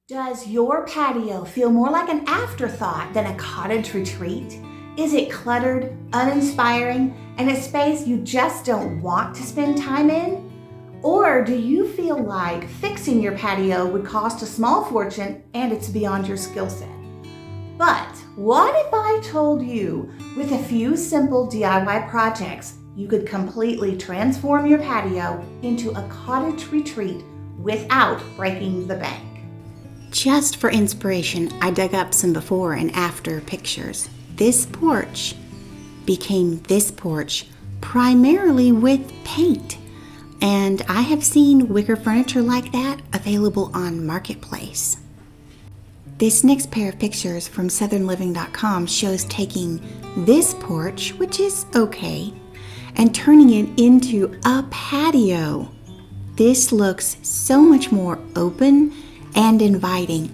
Does your patio feel more like an afterthought than a cottage retreat? Is it cluttered, uninspiring, and a space you just don't want to spend time in? Or do you feel like fixing your patio would cost a small fortune and it's beyond your skill set? But what if I told you with a few simple DIY projects, you could completely transform your patio into a cottage retreat without breaking the bank? Just for inspiration, I dug up some before and after pictures. This porch became this porch primarily with paint. And I have seen wicker furniture like that available on Marketplace. This next pair of pictures from southernliving.com shows taking this porch, which is okay, and turning it into a patio. This looks so much more open and inviting.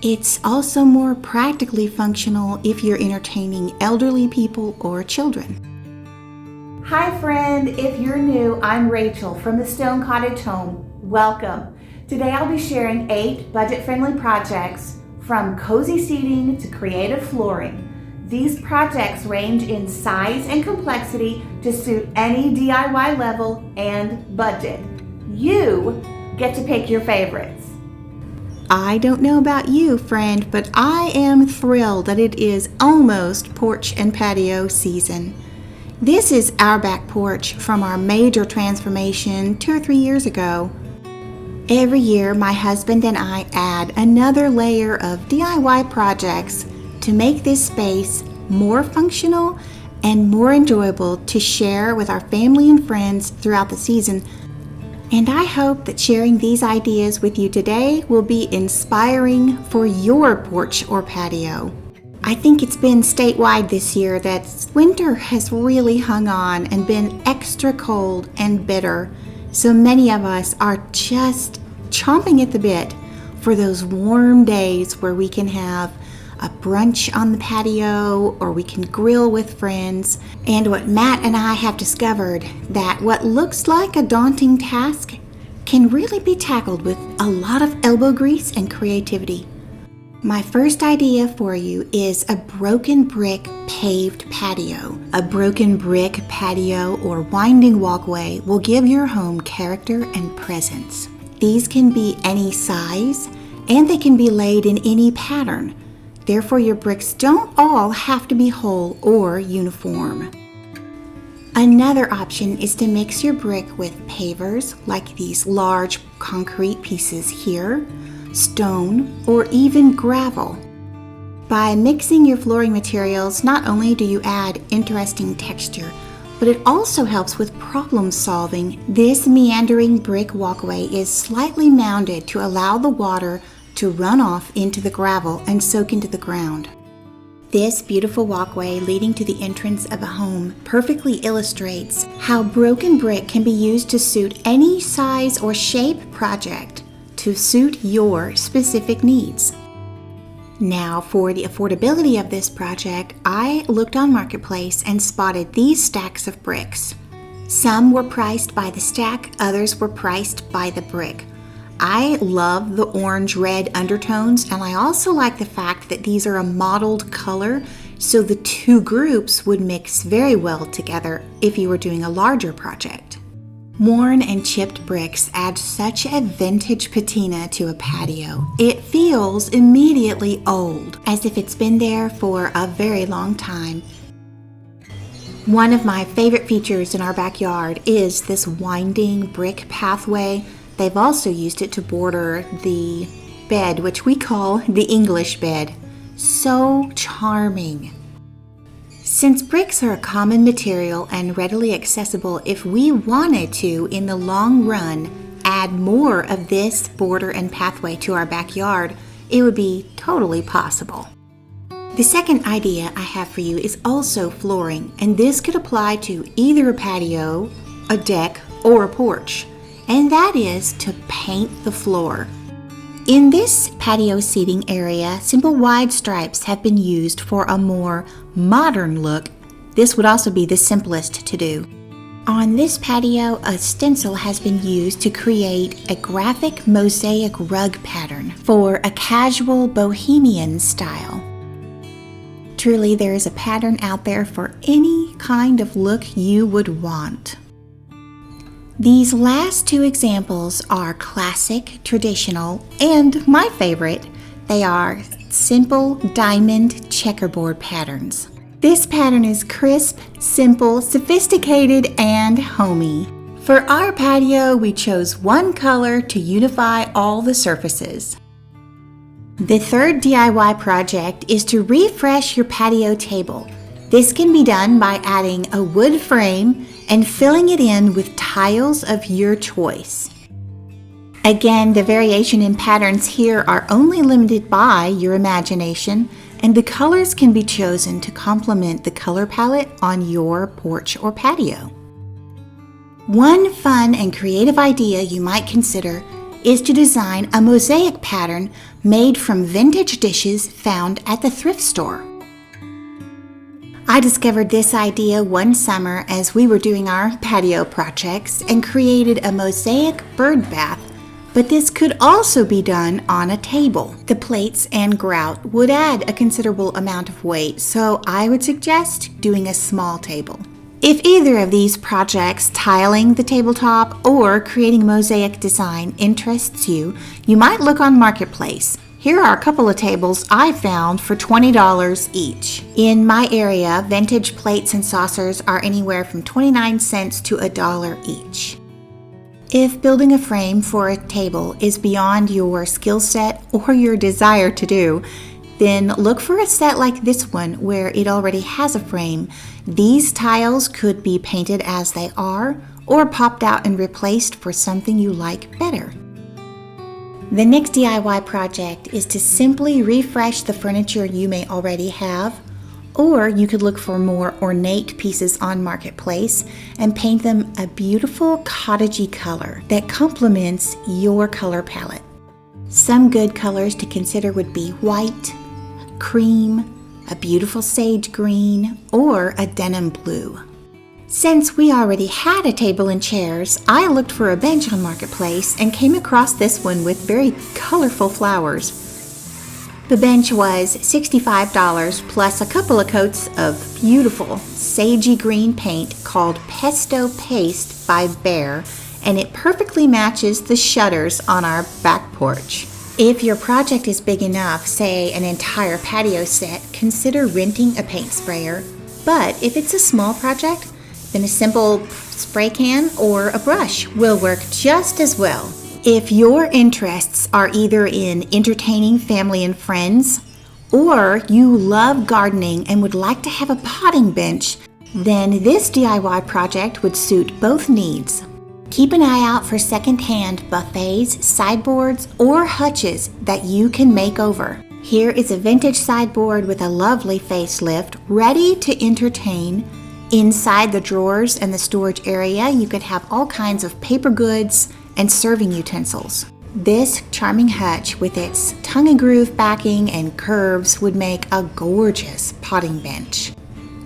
It's also more practically functional if you're entertaining elderly people or children. Hi friend, if you're new, I'm Rachel from the Stone Cottage Home. Welcome. Today I'll be sharing 8 budget-friendly projects from cozy seating to creative flooring. These projects range in size and complexity to suit any DIY level and budget. You get to pick your favorites. I don't know about you, friend, but I am thrilled that it is almost porch and patio season. This is our back porch from our major transformation 2 or 3 years ago. Every year, my husband and I add another layer of DIY projects to make this space more functional and more enjoyable to share with our family and friends throughout the season. And I hope that sharing these ideas with you today will be inspiring for your porch or patio. I think it's been statewide this year that winter has really hung on and been extra cold and bitter. So many of us are just chomping at the bit for those warm days where we can have a brunch on the patio or we can grill with friends. And what Matt and I have discovered that what looks like a daunting task can really be tackled with a lot of elbow grease and creativity. My first idea for you is a broken brick paved patio. A broken brick patio or winding walkway will give your home character and presence. These can be any size and they can be laid in any pattern. Therefore, your bricks don't all have to be whole or uniform. Another option is to mix your brick with pavers, like these large concrete pieces here, stone, or even gravel. By mixing your flooring materials, not only do you add interesting texture, but it also helps with problem solving. This meandering brick walkway is slightly mounded to allow the water to run off into the gravel and soak into the ground. This beautiful walkway leading to the entrance of a home perfectly illustrates how broken brick can be used to suit any size or shape project to suit your specific needs. Now, for the affordability of this project, I looked on Marketplace and spotted these stacks of bricks. Some were priced by the stack, others were priced by the brick. I love the orange-red undertones, and I also like the fact that these are a mottled color, so the two groups would mix very well together if you were doing a larger project. Worn and chipped bricks add such a vintage patina to a patio. It feels immediately old, as if it's been there for a very long time. One of my favorite features in our backyard is this winding brick pathway. They've also used it to border the bed, which we call the English bed. So charming. Since bricks are a common material and readily accessible, if we wanted to, in the long run, add more of this border and pathway to our backyard, it would be totally possible. The second idea I have for you is also flooring, and this could apply to either a patio, a deck, or a porch. And that is to paint the floor. In this patio seating area, simple wide stripes have been used for a more modern look. This would also be the simplest to do. On this patio, a stencil has been used to create a graphic mosaic rug pattern for a casual bohemian style. Truly, there is a pattern out there for any kind of look you would want. These last two examples are classic, traditional, and my favorite, they are simple diamond checkerboard patterns. This pattern is crisp, simple, sophisticated, and homey. For our patio, we chose one color to unify all the surfaces. The third DIY project is to refresh your patio table. This can be done by adding a wood frame and filling it in with tiles of your choice. Again, the variation in patterns here are only limited by your imagination, and the colors can be chosen to complement the color palette on your porch or patio. One fun and creative idea you might consider is to design a mosaic pattern made from vintage dishes found at the thrift store. I discovered this idea one summer as we were doing our patio projects and created a mosaic bird bath, but this could also be done on a table. The plates and grout would add a considerable amount of weight, so I would suggest doing a small table. If either of these projects, tiling the tabletop or creating a mosaic design, interests you, you might look on Marketplace. Here are a couple of tables I found for $20 each. In my area, vintage plates and saucers are anywhere from 29 cents to $1 each. If building a frame for a table is beyond your skill set or your desire to do, then look for a set like this one where it already has a frame. These tiles could be painted as they are or popped out and replaced for something you like better. The next DIY project is to simply refresh the furniture you may already have, or you could look for more ornate pieces on Marketplace and paint them a beautiful cottagey color that complements your color palette. Some good colors to consider would be white, cream, a beautiful sage green, or a denim blue. Since we already had a table and chairs, I looked for a bench on Marketplace and came across this one with very colorful flowers. The bench was $65 plus a couple of coats of beautiful sagey green paint called Pesto Paste by Behr, and it perfectly matches the shutters on our back porch. If your project is big enough, say an entire patio set, consider renting a paint sprayer. But if it's a small project, then a simple spray can or a brush will work just as well. If your interests are either in entertaining family and friends, or you love gardening and would like to have a potting bench, then this DIY project would suit both needs. Keep an eye out for second-hand buffets, sideboards, or hutches that you can make over. Here is a vintage sideboard with a lovely facelift, ready to entertain. Inside the drawers and the storage area, you could have all kinds of paper goods and serving utensils. This charming hutch with its tongue-and-groove backing and curves would make a gorgeous potting bench.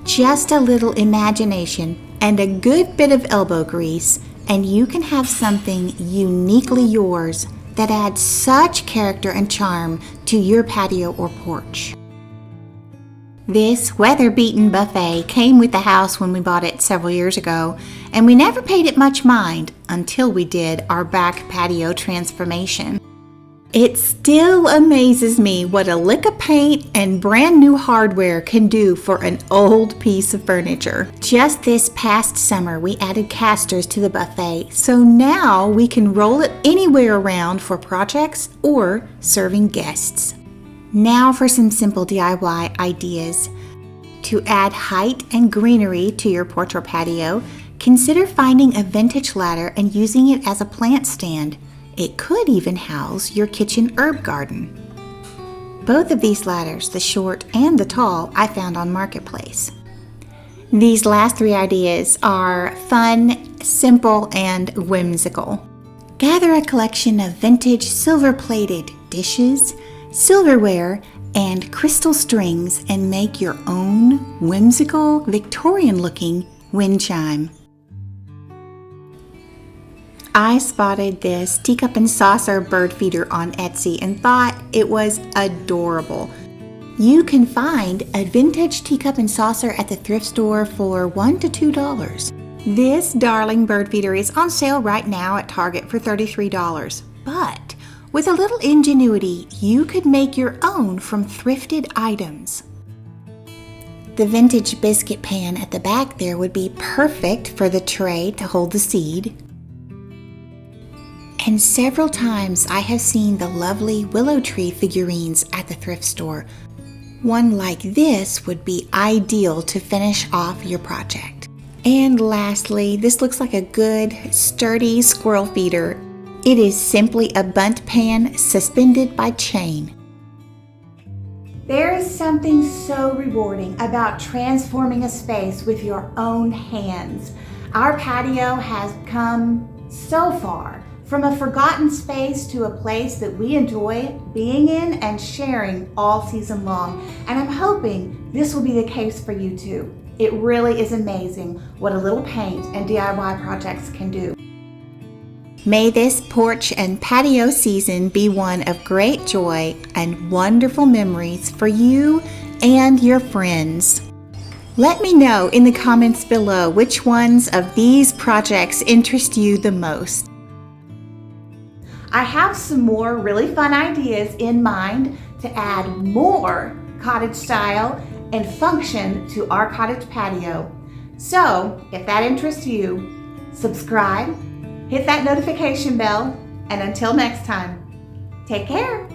Just a little imagination and a good bit of elbow grease, and you can have something uniquely yours that adds such character and charm to your patio or porch. This weather-beaten buffet came with the house when we bought it several years ago, and we never paid it much mind until we did our back patio transformation. It still amazes me what a lick of paint and brand new hardware can do for an old piece of furniture. Just this past summer, we added casters to the buffet, so now we can roll it anywhere around for projects or serving guests. Now for some simple DIY ideas. To add height and greenery to your porch or patio, consider finding a vintage ladder and using it as a plant stand. It could even house your kitchen herb garden. Both of these ladders, the short and the tall, I found on Marketplace. These last three ideas are fun, simple, and whimsical. Gather a collection of vintage silver-plated dishes, silverware, and crystal strings and make your own whimsical, Victorian-looking wind chime. I spotted this teacup and saucer bird feeder on Etsy and thought it was adorable. You can find a vintage teacup and saucer at the thrift store for $1 to $2. This darling bird feeder is on sale right now at Target for $33. But with a little ingenuity, you could make your own from thrifted items. The vintage biscuit pan at the back there would be perfect for the tray to hold the seed. And several times I have seen the lovely willow tree figurines at the thrift store. One like this would be ideal to finish off your project. And lastly, this looks like a good, sturdy squirrel feeder. It is simply a bundt pan suspended by chain. There is something so rewarding about transforming a space with your own hands. Our patio has come so far, from a forgotten space to a place that we enjoy being in and sharing all season long. And I'm hoping this will be the case for you too. It really is amazing what a little paint and DIY projects can do. May this porch and patio season be one of great joy and wonderful memories for you and your friends. Let me know in the comments below which ones of these projects interest you the most. I have some more really fun ideas in mind to add more cottage style and function to our cottage patio. So if that interests you, subscribe, hit that notification bell, and until next time, take care.